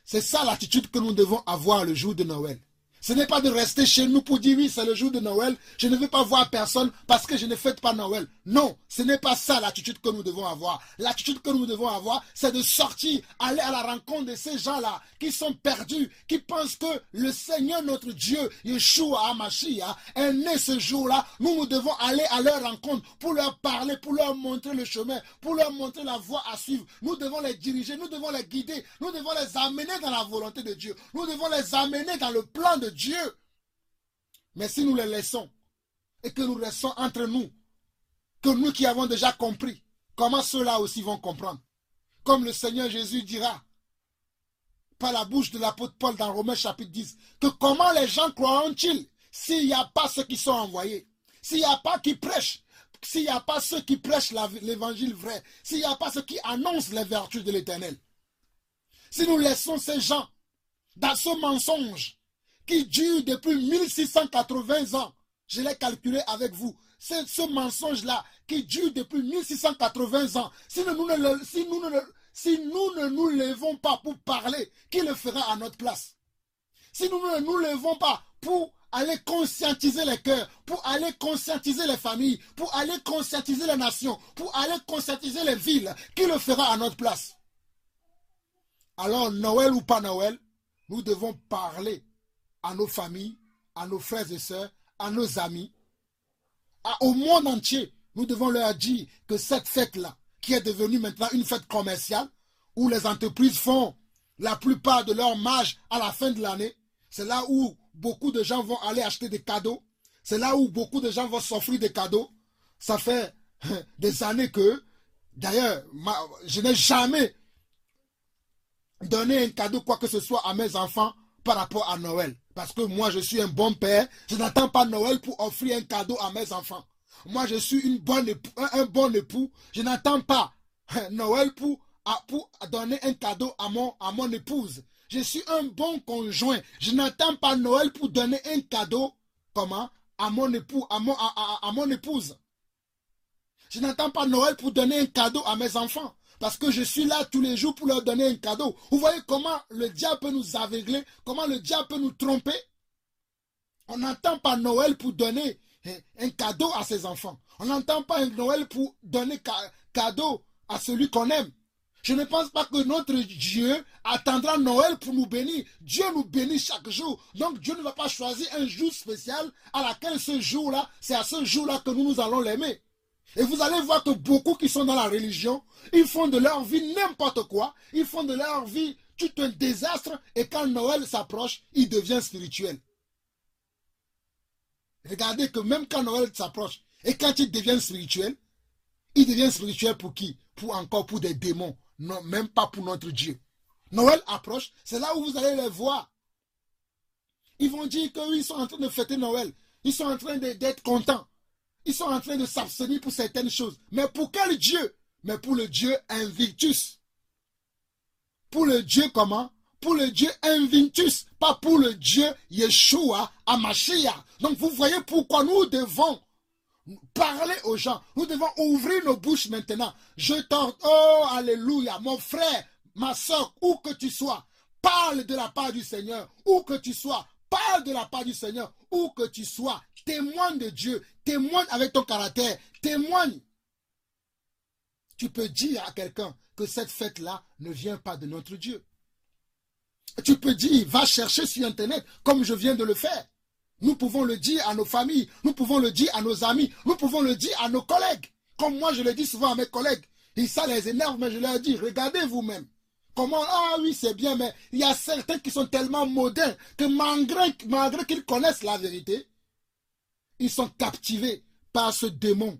c'est ça l'attitude que nous devons avoir le jour de Noël. Ce n'est pas de rester chez nous pour dire oui, c'est le jour de Noël, je ne veux pas voir personne parce que je ne fête pas Noël. Non, ce n'est pas ça l'attitude que nous devons avoir. L'attitude que nous devons avoir, c'est de sortir, aller à la rencontre de ces gens-là qui sont perdus, qui pensent que le Seigneur notre Dieu, Yeshua HaMashiach, est né ce jour-là. Nous devons aller à leur rencontre pour leur parler, pour leur montrer le chemin, pour leur montrer la voie à suivre. Nous devons les diriger, nous devons les guider, nous devons les amener dans la volonté de Dieu. Nous devons les amener dans le plan de Dieu. Mais si nous les laissons et que nous restons entre nous, que nous qui avons déjà compris, comment ceux-là aussi vont comprendre? Comme le Seigneur Jésus dira par la bouche de l'apôtre Paul dans Romains chapitre 10, que comment les gens croiront-ils s'il n'y a pas ceux qui sont envoyés, s'il n'y a pas qui prêchent, s'il n'y a pas ceux qui prêchent l'évangile vrai, s'il n'y a pas ceux qui annoncent les vertus de l'Éternel, si nous laissons ces gens dans ce mensonge qui dure depuis 1680 ans, je l'ai calculé avec vous, c'est ce mensonge-là qui dure depuis 1680 ans, si nous ne nous levons pas pour parler, qui le fera à notre place? Si nous ne nous levons pas pour aller conscientiser les cœurs, pour aller conscientiser les familles, pour aller conscientiser les nations, pour aller conscientiser les villes, qui le fera à notre place? Alors, Noël ou pas Noël, nous devons parler à nos familles, à nos frères et sœurs, à nos amis, au monde entier. Nous devons leur dire que cette fête-là, qui est devenue maintenant une fête commerciale, où les entreprises font la plupart de leur marge à la fin de l'année, c'est là où beaucoup de gens vont aller acheter des cadeaux. C'est là où beaucoup de gens vont s'offrir des cadeaux. Ça fait des années que, d'ailleurs, je n'ai jamais donné un cadeau, quoi que ce soit, à mes enfants par rapport à Noël. Parce que moi, je suis un bon père. Je n'attends pas Noël pour offrir un cadeau à mes enfants. Moi, je suis un bon époux. Je n'attends pas Noël pour donner un cadeau à mon épouse. Je suis un bon conjoint. Je n'attends pas Noël pour donner un cadeau, comment, à mon époux, à mon épouse. Je n'attends pas Noël pour donner un cadeau à mes enfants. Parce que je suis là tous les jours pour leur donner un cadeau. Vous voyez comment le diable peut nous aveugler, comment le diable peut nous tromper. On n'attend pas Noël pour donner un cadeau à ses enfants. On n'entend pas Noël pour donner cadeau à celui qu'on aime. Je ne pense pas que notre Dieu attendra Noël pour nous bénir. Dieu nous bénit chaque jour. Donc Dieu ne va pas choisir un jour spécial à laquelle ce jour-là, c'est à ce jour-là que nous allons l'aimer. Et vous allez voir que beaucoup qui sont dans la religion, ils font de leur vie n'importe quoi. Ils font de leur vie tout un désastre. Et quand Noël s'approche, il devient spirituel. Regardez que même quand Noël s'approche, et quand il devient spirituel pour qui? Pour des démons. Non, même pas pour notre Dieu. Noël approche, c'est là où vous allez les voir. Ils vont dire qu'ils sont en train de fêter Noël. Ils sont en train d'être contents. Ils sont en train de s'abstenir pour certaines choses. Mais pour quel Dieu? Mais pour le Dieu Invictus. Pour le Dieu comment? Pour le Dieu Invictus. Pas pour le Dieu Yeshua Hamashiach. Donc vous voyez pourquoi nous devons parler aux gens. Nous devons ouvrir nos bouches maintenant. Oh, alléluia, mon frère, ma soeur, où que tu sois, parle de la part du Seigneur. Où que tu sois, parle de la part du Seigneur. Où que tu sois, témoigne de Dieu. Témoigne avec ton caractère. Témoigne. Tu peux dire à quelqu'un que cette fête-là ne vient pas de notre Dieu. Tu peux dire, va chercher sur Internet, comme je viens de le faire. Nous pouvons le dire à nos familles, nous pouvons le dire à nos amis, nous pouvons le dire à nos collègues. Comme moi, je le dis souvent à mes collègues. Et ça les énerve, mais je leur dis, regardez vous-même. Comment, ah oui, c'est bien, mais il y a certains qui sont tellement modernes que malgré qu'ils connaissent la vérité, ils sont captivés par ce démon,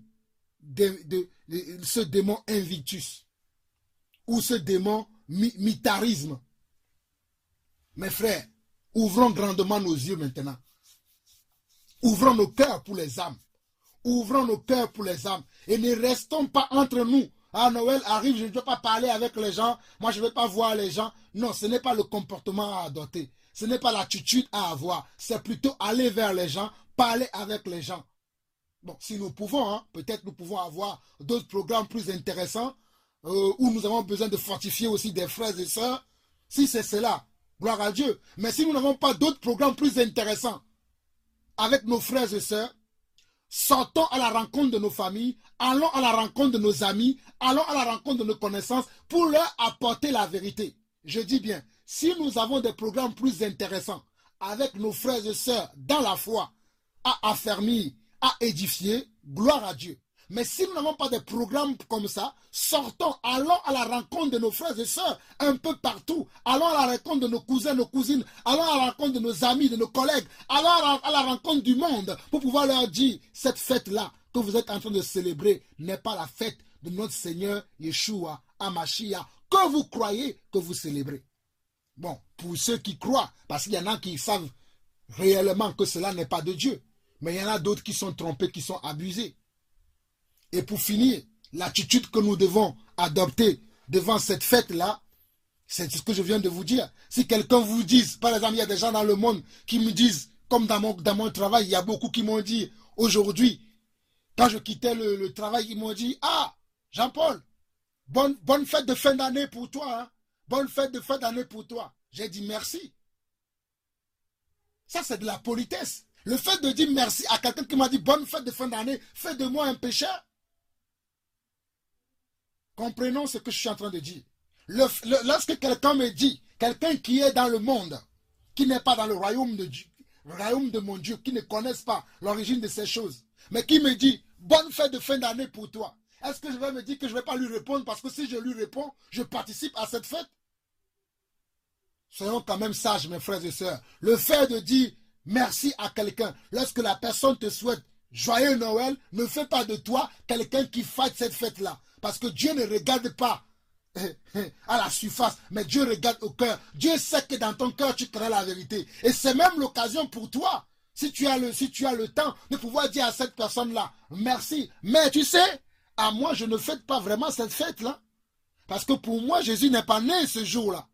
ce démon Invictus, ou ce démon mitarisme. Mes frères, ouvrons grandement nos yeux maintenant. Ouvrons nos cœurs pour les âmes. Ouvrons nos cœurs pour les âmes. Et ne restons pas entre nous. Ah, Noël arrive, je ne veux pas parler avec les gens. Moi, je ne veux pas voir les gens. Non, ce n'est pas le comportement à adopter. Ce n'est pas l'attitude à avoir. C'est plutôt aller vers les gens, parler avec les gens. Bon, si nous pouvons, hein, peut-être nous pouvons avoir d'autres programmes plus intéressants où nous avons besoin de fortifier aussi des frères et sœurs. Si c'est cela, gloire à Dieu. Mais si nous n'avons pas d'autres programmes plus intéressants avec nos frères et sœurs, sortons à la rencontre de nos familles, allons à la rencontre de nos amis, allons à la rencontre de nos connaissances pour leur apporter la vérité. Je dis bien, si nous avons des programmes plus intéressants avec nos frères et sœurs dans la foi, à affermir, à édifier, gloire à Dieu. Mais si nous n'avons pas de programmes comme ça, sortons, allons à la rencontre de nos frères et sœurs un peu partout. Allons à la rencontre de nos cousins, nos cousines. Allons à la rencontre de nos amis, de nos collègues. Allons à la rencontre du monde pour pouvoir leur dire, cette fête-là que vous êtes en train de célébrer n'est pas la fête de notre Seigneur Yeshua Hamashiach que vous croyez que vous célébrez. Bon, pour ceux qui croient, parce qu'il y en a qui savent réellement que cela n'est pas de Dieu. Mais il y en a d'autres qui sont trompés, qui sont abusés. Et pour finir, l'attitude que nous devons adopter devant cette fête-là, c'est ce que je viens de vous dire. Si quelqu'un vous dise, par exemple, il y a des gens dans le monde qui me disent, comme dans mon travail, il y a beaucoup qui m'ont dit, aujourd'hui, quand je quittais le travail, ils m'ont dit, ah, Jean-Paul, bonne fête de fin d'année pour toi. Hein? Bonne fête de fin d'année pour toi. J'ai dit merci. Ça, c'est de la politesse. Le fait de dire merci à quelqu'un qui m'a dit bonne fête de fin d'année, fait de moi un pécheur. Comprenons ce que je suis en train de dire. Lorsque quelqu'un me dit, quelqu'un qui est dans le monde, qui n'est pas dans le royaume de Dieu, le royaume de mon Dieu, qui ne connaissent pas l'origine de ces choses, mais qui me dit bonne fête de fin d'année pour toi, est-ce que je vais me dire que je ne vais pas lui répondre parce que si je lui réponds, je participe à cette fête? Soyons quand même sages, mes frères et sœurs. Le fait de dire merci à quelqu'un, lorsque la personne te souhaite joyeux Noël, ne fais pas de toi quelqu'un qui fête cette fête-là. Parce que Dieu ne regarde pas à la surface, mais Dieu regarde au cœur. Dieu sait que dans ton cœur, tu connais la vérité. Et c'est même l'occasion pour toi, si tu as le temps, de pouvoir dire à cette personne-là, merci. Mais tu sais, à moi, je ne fête pas vraiment cette fête-là. Parce que pour moi, Jésus n'est pas né ce jour-là.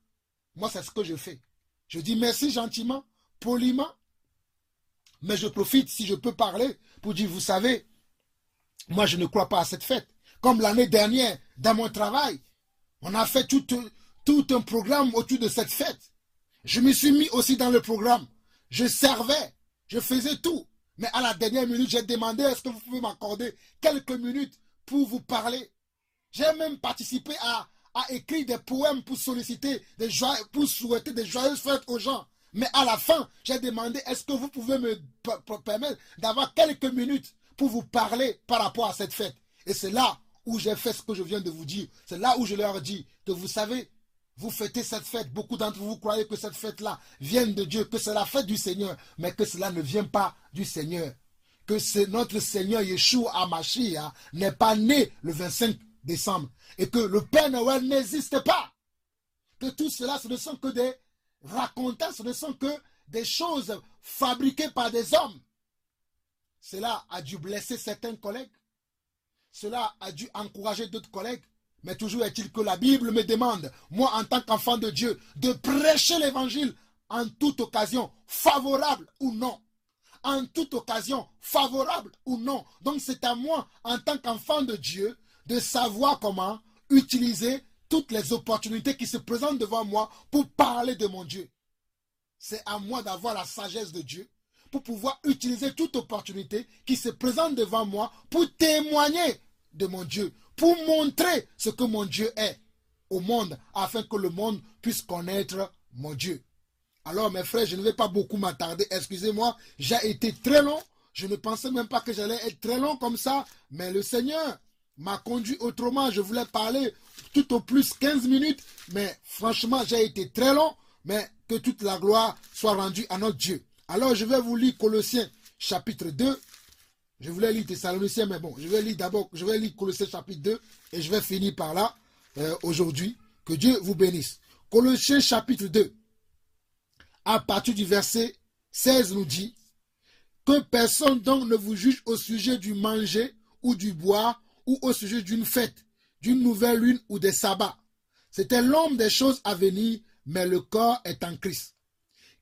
Moi, c'est ce que je fais. Je dis merci gentiment, poliment, mais je profite, si je peux parler, pour dire, vous savez, moi, je ne crois pas à cette fête. Comme l'année dernière, dans mon travail, on a fait tout un programme autour de cette fête. Je me suis mis aussi dans le programme. Je servais, je faisais tout. Mais à la dernière minute, j'ai demandé, est-ce que vous pouvez m'accorder quelques minutes pour vous parler? J'ai même participé à écrire des poèmes pour solliciter, pour souhaiter des joyeuses fêtes aux gens. Mais à la fin, j'ai demandé, est-ce que vous pouvez me permettre d'avoir quelques minutes pour vous parler par rapport à cette fête? Et c'est là où j'ai fait ce que je viens de vous dire. C'est là où je leur dis que vous savez, vous fêtez cette fête. Beaucoup d'entre vous croyez que cette fête-là vient de Dieu, que c'est la fête du Seigneur, mais que cela ne vient pas du Seigneur. Que c'est notre Seigneur Yeshua HaMashiach n'est pas né le 25 décembre. Et que le Père Noël n'existe pas. Que tout cela, ce ne sont que des racontants, ce ne sont que des choses fabriquées par des hommes. Cela a dû blesser certains collègues. Cela a dû encourager d'autres collègues. Mais toujours est-il que la Bible me demande, moi en tant qu'enfant de Dieu, de prêcher l'évangile en toute occasion, favorable ou non. En toute occasion, favorable ou non. Donc c'est à moi, en tant qu'enfant de Dieu, de savoir comment utiliser toutes les opportunités qui se présentent devant moi pour parler de mon Dieu. C'est à moi d'avoir la sagesse de Dieu pour pouvoir utiliser toute opportunité qui se présente devant moi pour témoigner de mon Dieu, pour montrer ce que mon Dieu est au monde, afin que le monde puisse connaître mon Dieu. Alors mes frères, je ne vais pas beaucoup m'attarder, excusez-moi, j'ai été très long, je ne pensais même pas que j'allais être très long comme ça, mais le Seigneur m'a conduit autrement, je voulais parler tout au plus 15 minutes, mais franchement j'ai été très long, mais que toute la gloire soit rendue à notre Dieu. Alors je vais vous lire Colossiens chapitre 2, je voulais lire Thessaloniciens, mais bon, je vais lire Colossiens chapitre 2 et je vais finir par là aujourd'hui. Que Dieu vous bénisse. Colossiens chapitre 2, à partir du verset 16 nous dit que personne donc ne vous juge au sujet du manger ou du boire ou au sujet d'une fête, d'une nouvelle lune ou des sabbats. C'était l'homme des choses à venir, mais le corps est en Christ.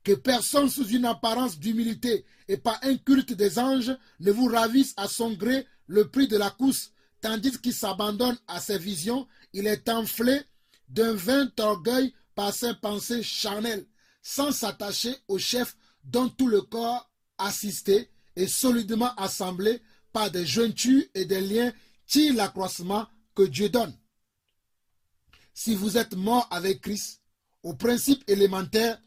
Que personne sous une apparence d'humilité et par un culte des anges ne vous ravisse à son gré le prix de la course, tandis qu'il s'abandonne à ses visions, il est enflé d'un vain orgueil par ses pensées charnelles, sans s'attacher au chef dont tout le corps assisté et solidement assemblé par des jointures et des liens tire l'accroissement que Dieu donne. Si vous êtes mort avec Christ, au principe élémentaire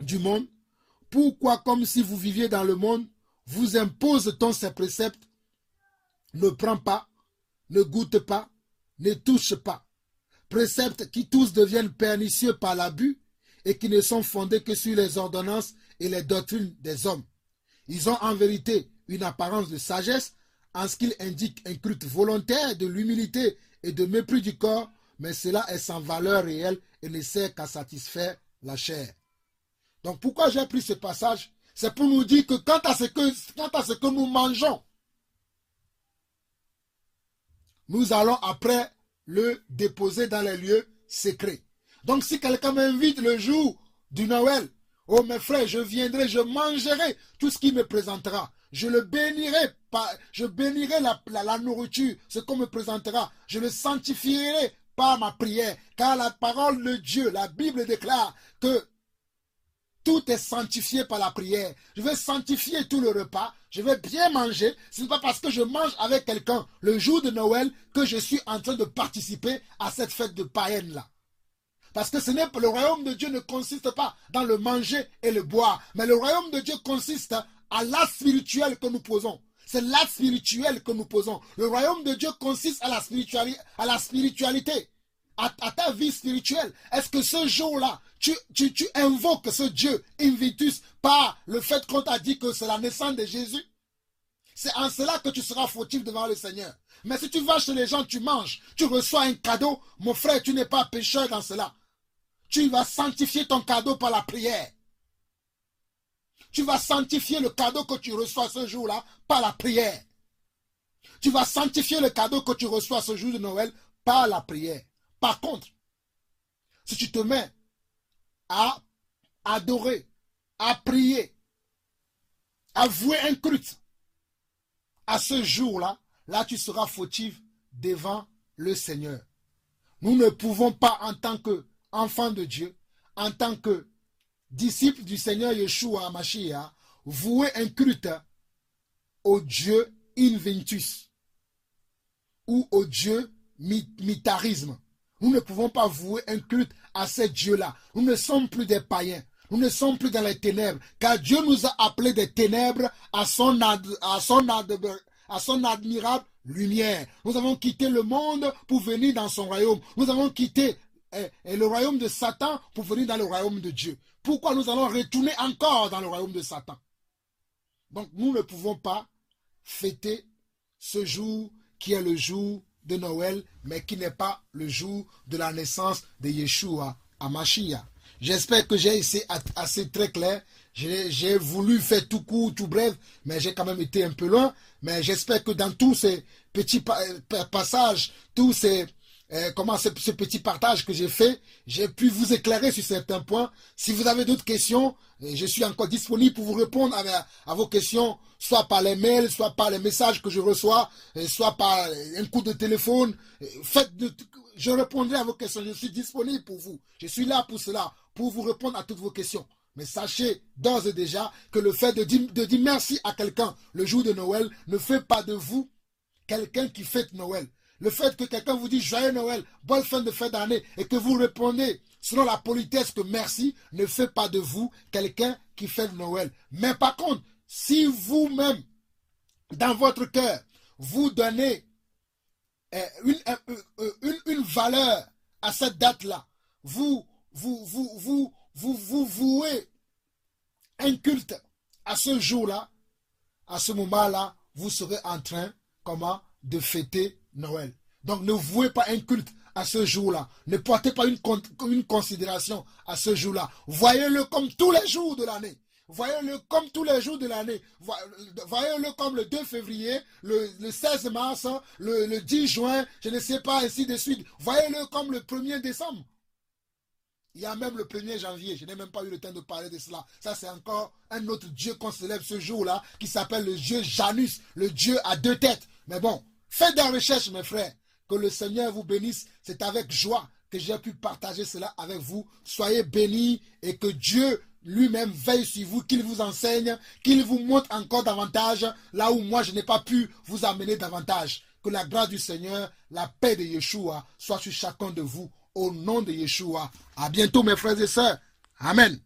du monde, pourquoi, comme si vous viviez dans le monde, vous impose-t-on ces préceptes? Ne prends pas, ne goûte pas, ne touche pas. Préceptes qui tous deviennent pernicieux par l'abus et qui ne sont fondés que sur les ordonnances et les doctrines des hommes. Ils ont en vérité une apparence de sagesse en ce qu'ils indiquent un culte volontaire de l'humilité et de mépris du corps, mais cela est sans valeur réelle et ne sert qu'à satisfaire la chair. Donc pourquoi j'ai pris ce passage? C'est pour nous dire que quant à ce que nous mangeons, nous allons après le déposer dans les lieux secrets. Donc si quelqu'un m'invite le jour du Noël, oh mes frères, je viendrai, je mangerai tout ce qu'il me présentera. Je le bénirai, je bénirai la nourriture, ce qu'on me présentera. Je le sanctifierai par ma prière. Car la parole de Dieu, la Bible déclare que tout est sanctifié par la prière. Je vais sanctifier tout le repas. Je vais bien manger. Ce n'est pas parce que je mange avec quelqu'un le jour de Noël que je suis en train de participer à cette fête de païenne-là. Parce que le royaume de Dieu ne consiste pas dans le manger et le boire. Mais le royaume de Dieu consiste à l'acte spirituel que nous posons. C'est l'acte spirituel que nous posons. Le royaume de Dieu consiste à la spiritualité. À ta vie spirituelle. Est-ce que ce jour-là, tu invoques ce Dieu Invictus par le fait qu'on t'a dit que c'est la naissance de Jésus? C'est en cela que tu seras fautif devant le Seigneur. Mais si tu vas chez les gens, tu manges, tu reçois un cadeau, mon frère, tu n'es pas pécheur dans cela. Tu vas sanctifier ton cadeau par la prière. Tu vas sanctifier le cadeau que tu reçois ce jour-là par la prière. Tu vas sanctifier le cadeau que tu reçois ce jour de Noël par la prière. Par contre, si tu te mets à adorer, à prier, à vouer un culte, à ce jour-là, là tu seras fautif devant le Seigneur. Nous ne pouvons pas en tant qu'enfants de Dieu, en tant que disciples du Seigneur Yeshua Mashiach, vouer un culte au Dieu Invictus ou au Dieu mitarisme. Nous ne pouvons pas vouer un culte à ces dieux-là. Nous ne sommes plus des païens. Nous ne sommes plus dans les ténèbres. Car Dieu nous a appelés des ténèbres à son admirable lumière. Nous avons quitté le monde pour venir dans son royaume. Nous avons quitté le royaume de Satan pour venir dans le royaume de Dieu. Pourquoi nous allons retourner encore dans le royaume de Satan? Donc nous ne pouvons pas fêter ce jour qui est le jour de Noël, mais qui n'est pas le jour de la naissance de Yeshua HaMashiach. J'espère que j'ai essayé assez très clair. J'ai voulu faire tout court, tout bref, mais j'ai quand même été un peu loin. Mais j'espère que dans tous ces petits passages, tous ces ce petit partage que j'ai fait, j'ai pu vous éclairer sur certains points. Si vous avez d'autres questions, je suis encore disponible pour vous répondre à vos questions, soit par les mails, soit par les messages que je reçois, soit par un coup de téléphone. Je répondrai à vos questions, je suis disponible pour vous. Je suis là pour cela, pour vous répondre à toutes vos questions. Mais sachez d'ores et déjà que le fait de dire merci à quelqu'un le jour de Noël ne fait pas de vous quelqu'un qui fête Noël. Le fait que quelqu'un vous dise joyeux Noël, bonne fin de fête d'année, et que vous répondez selon la politesse que merci, ne fait pas de vous quelqu'un qui fête Noël. Mais par contre, si vous-même, dans votre cœur, vous donnez une valeur à cette date-là, vous vouez un culte à ce jour-là, à ce moment-là, vous serez en train, de fêter Noël. Donc ne vouez pas un culte à ce jour-là. Ne portez pas une considération à ce jour-là. Voyez-le comme tous les jours de l'année. Voyez-le comme tous les jours de l'année. Voyez-le comme le 2 février, le 16 mars, le 10 juin, je ne sais pas, ainsi de suite. Voyez-le comme le 1er décembre. Il y a même le 1er janvier. Je n'ai même pas eu le temps de parler de cela. Ça, c'est encore un autre dieu qu'on célèbre ce jour-là, qui s'appelle le dieu Janus, le dieu à 2 têtes. Mais bon, faites des recherches, mes frères. Que le Seigneur vous bénisse. C'est avec joie que j'ai pu partager cela avec vous. Soyez bénis et que Dieu lui-même veille sur vous, qu'il vous enseigne, qu'il vous montre encore davantage là où moi je n'ai pas pu vous amener davantage. Que la grâce du Seigneur, la paix de Yeshua soit sur chacun de vous. Au nom de Yeshua. À bientôt, mes frères et sœurs. Amen.